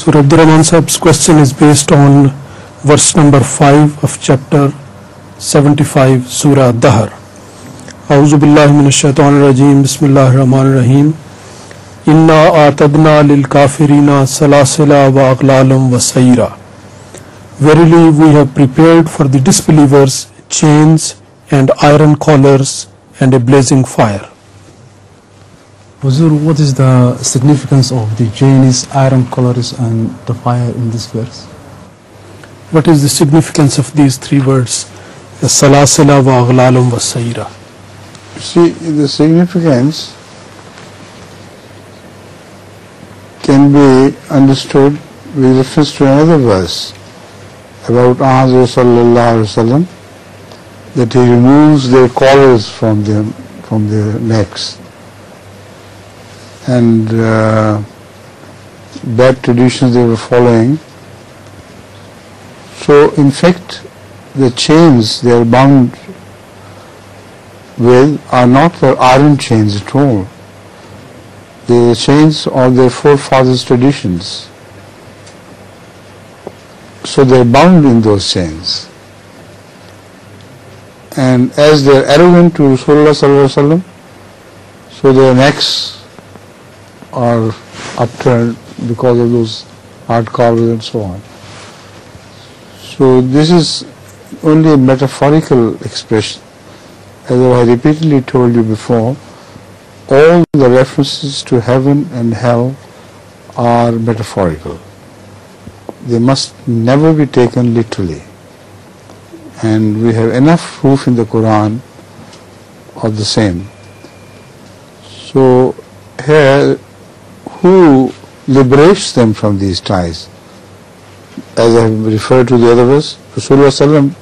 Surah Abdurrahman Sahib's question is based on verse number 5 of chapter 75, Surah Dahr. A'udhu billahi minash shaitanir rajim. Bismillahir rahmanir rahim. Inna a'tadna lil kafirina salasila wa aghlalam wa sa'ira. Verily we have prepared for the disbelievers chains and iron collars and a blazing fire. Huzur, what is the significance of the chains, iron collars and the fire in this verse? What is the significance of these three words? Salasila wa aghlalam wa sa'ira. See, the significance can be understood with reference to another verse about Ahmad sallallahu alaihi wasallam, that he removes their collars from their necks, and bad traditions they were following. So in fact the chains they are bound with are not the iron chains at all. The chains are their forefathers' traditions. So they are bound in those chains. And as they are arrogant to Rasulullah sallallahu alaihi wasallam, so their necks are upturned because of those hard collars and so on. So this is only a metaphorical expression. As I repeatedly told you before, all the references to heaven and hell are metaphorical. They must never be taken literally. And we have enough proof in the Quran of the same. So here, who liberates them from these ties? As I have referred to the other verse, Rasulullah sallam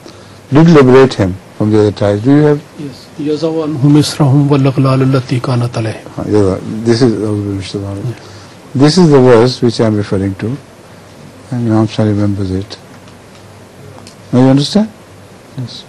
did liberate him from the other ties. Do you have? Yes. Yazawanhum israhum wal aghlal allati kanat alayhim. This is the verse which I am referring to, and Imam Sahib remembers it. Now you understand? Yes.